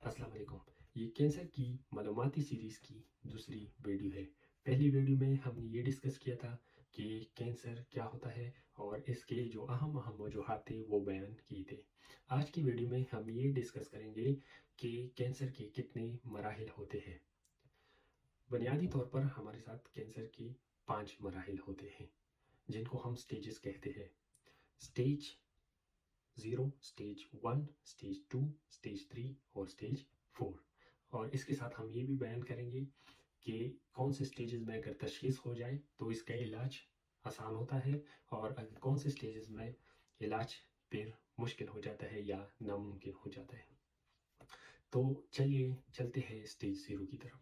अस्सलाम वालेकुम। ये कैंसर की मालूमाती सीरीज़ की दूसरी वीडियो है। पहली वीडियो में हमने ये डिस्कस किया था कि कैंसर क्या होता है और इसके जो अहम अहम वजूहात थे वो बयान किए थे। आज की वीडियो में हम ये डिस्कस करेंगे कि कैंसर के कितने मराहिल होते हैं। बुनियादी तौर पर हमारे साथ कैंसर के 5 मराहिल होते हैं जिनको हम स्टेजेस कहते हैं। स्टेज 0, स्टेज 1, स्टेज 2, स्टेज 3 और स्टेज 4। और इसके साथ हम ये भी बयान करेंगे कि कौन से स्टेजेस में अगर तशखीस हो जाए तो इसका इलाज आसान होता है और अगर कौन से स्टेजेस में इलाज फिर मुश्किल हो जाता है या नामुमकिन हो जाता है। तो चलिए चलते हैं स्टेज 0 की तरफ।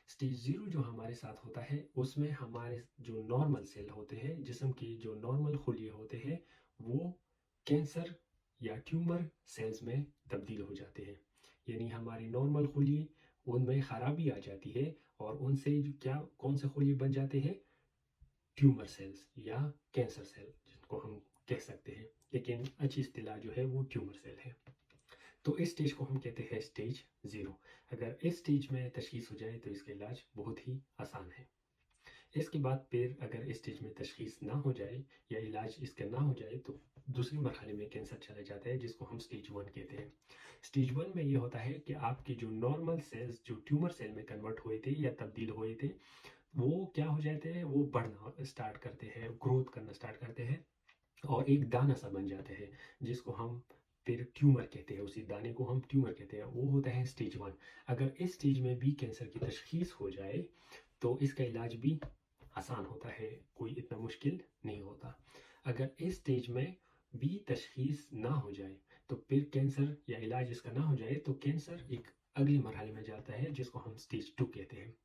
स्टेज 0 जो हमारे साथ होता है उसमें हमारे जो नॉर्मल सेल होते हैं, जिस्म के जो नॉर्मल खुलिये होते हैं, वो कैंसर या ट्यूमर सेल्स में तब्दील हो जाते हैं। यानी हमारी नॉर्मल खुलिये उनमें ख़राबी आ जाती है और उनसे क्या कौन से खुलिये बन जाते हैं, ट्यूमर सेल्स या कैंसर सेल जिनको हम कह सकते हैं, लेकिन अच्छी इस्तिलाह जो है वो ट्यूमर सेल है। तो इस स्टेज को हम कहते हैं स्टेज 0। अगर इस स्टेज में तशखीस हो जाए तो इसका इलाज बहुत ही आसान है। इसके बाद फिर अगर इस स्टेज में तशखीस ना हो जाए या इलाज इसका ना हो जाए तो दूसरे मरहले में कैंसर चला जाता है जिसको हम स्टेज 1 कहते हैं। स्टेज 1 में ये होता है कि आपके जो नॉर्मल सेल्स जो ट्यूमर सेल में कन्वर्ट हुए थे या तब्दील हुए थे वो क्या हो जाते हैं, वो बढ़ना स्टार्ट करते हैं, ग्रोथ करना स्टार्ट करते हैं और एक दाना सा बन जाता है जिसको हम फिर ट्यूमर कहते हैं। उसी दाने को हम ट्यूमर कहते हैं। वो होता है स्टेज 1। अगर इस स्टेज में भी कैंसर की तशखीस हो जाए तो इसका इलाज भी आसान होता है, कोई इतना मुश्किल नहीं होता। अगर इस स्टेज में भी तशखीस ना हो जाए तो फिर कैंसर या इलाज इसका ना हो जाए तो कैंसर एक अगले मरहले में जाता है जिसको हम स्टेज 2 कहते हैं।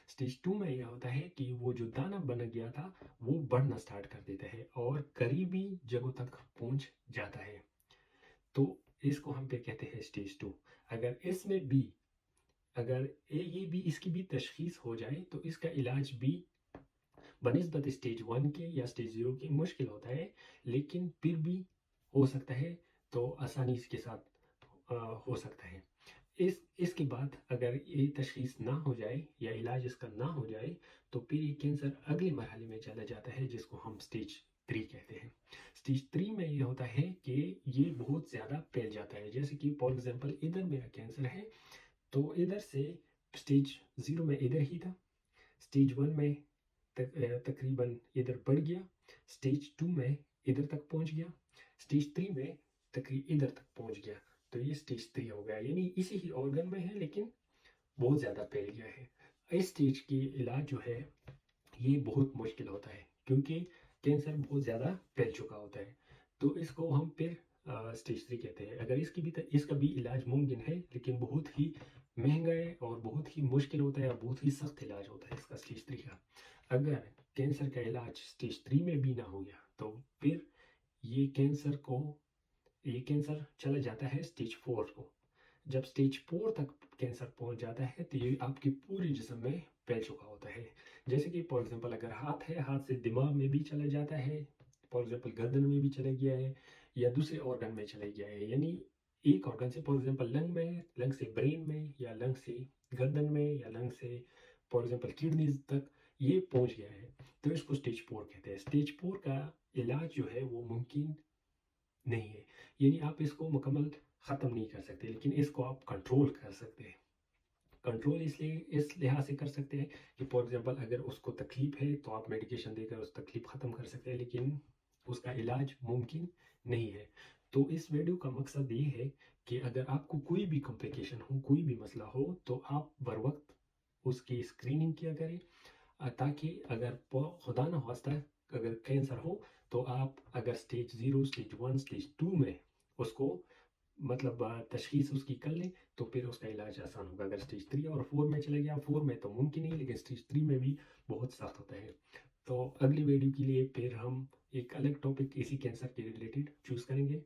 स्टेज 2 में यह होता है कि वो जो दाना बन गया था वो बढ़ना स्टार्ट कर देता है और करीबी जगहों तक पहुंच जाता है। तो इसको हम फिर कहते हैं स्टेज 2। अगर इसमें भी अगर ये भी इसकी भी तशखीस हो जाए तो इसका इलाज भी बनिस्बत स्टेज 1 के या स्टेज 0 के मुश्किल होता है, लेकिन फिर भी हो सकता है, तो आसानी के साथ हो सकता है। इसके बाद अगर ये तशखीस ना हो जाए या इलाज इसका ना हो जाए तो फिर ये कैंसर अगले मरहले में चला जाता है जिसको हम स्टेज 3 कहते हैं। स्टेज 3 में ये होता है कि ये बहुत ज़्यादा फैल जाता है। जैसे कि फॉर एग्जांपल इधर मेरा कैंसर है तो इधर से स्टेज 0 में इधर ही था, स्टेज 1 में तकरीबन इधर बढ़ गया, स्टेज 2 में इधर तक पहुंच गया, स्टेज 3 में तकरीबन इधर तक पहुंच गया। तो ये स्टेज 3 हो गया, यानी इसी ही ऑर्गन में है लेकिन बहुत ज़्यादा फैल गया है। इस स्टेज की इलाज जो है ये बहुत मुश्किल होता है क्योंकि कैंसर बहुत ज़्यादा फैल चुका होता है। तो इसको हम फिर स्टेज 3 कहते हैं। अगर इसका भी इलाज मुमकिन है लेकिन बहुत ही महंगा है और बहुत ही मुश्किल होता है, बहुत ही सख्त इलाज होता है इसका स्टेज 3 का। अगर कैंसर का इलाज स्टेज 3 में भी ना हो गया तो फिर ये कैंसर चला जाता है स्टेज 4 को। जब स्टेज 4 तक कैंसर पहुंच जाता है तो ये आपके पूरे जिस्म में फैल चुका होता है। जैसे कि फॉर एग्जांपल अगर हाथ है, हाथ से दिमाग में भी चला जाता है, फॉर एग्जांपल गर्दन में भी चला गया है या दूसरे ऑर्गन में चला गया है। यानी एक ऑर्गन से फॉर एग्जांपल लंग में, लंग से ब्रेन में या लंग से गर्दन में या लंग से फॉर एग्जांपल किडनीज तक ये पहुंच गया है तो इसको स्टेज 4 कहते हैं। स्टेज 4 का इलाज जो है वो मुमकिन नहीं है, यानी आप इसको मुकम्मल ख़त्म नहीं कर सकते लेकिन इसको आप कंट्रोल कर सकते हैं। कंट्रोल इसलिए इस लिहाज से कर सकते हैं कि फॉर एग्जांपल अगर उसको तकलीफ है तो आप मेडिकेशन देकर उस तकलीफ ख़त्म कर सकते हैं, लेकिन उसका इलाज मुमकिन नहीं है। तो इस वीडियो का मकसद ये है कि अगर आपको कोई भी कॉम्प्लिकेशन हो, कोई भी मसला हो तो आप बर वक्त उसकी स्क्रीनिंग किया करें ताकि अगर खुदा न खास्ता अगर कैंसर हो तो आप अगर स्टेज 0, स्टेज 1, स्टेज 2 में उसको मतलब तशखीस उसकी कर लें तो फिर उसका इलाज आसान होगा। अगर स्टेज 3 और 4 में चले गया, 4 में तो मुमकिन नहीं, लेकिन स्टेज 3 में भी बहुत सख्त होता है। तो अगली वीडियो के लिए फिर हम एक अलग टॉपिक इसी कैंसर के रिलेटेड चूज़ करेंगे।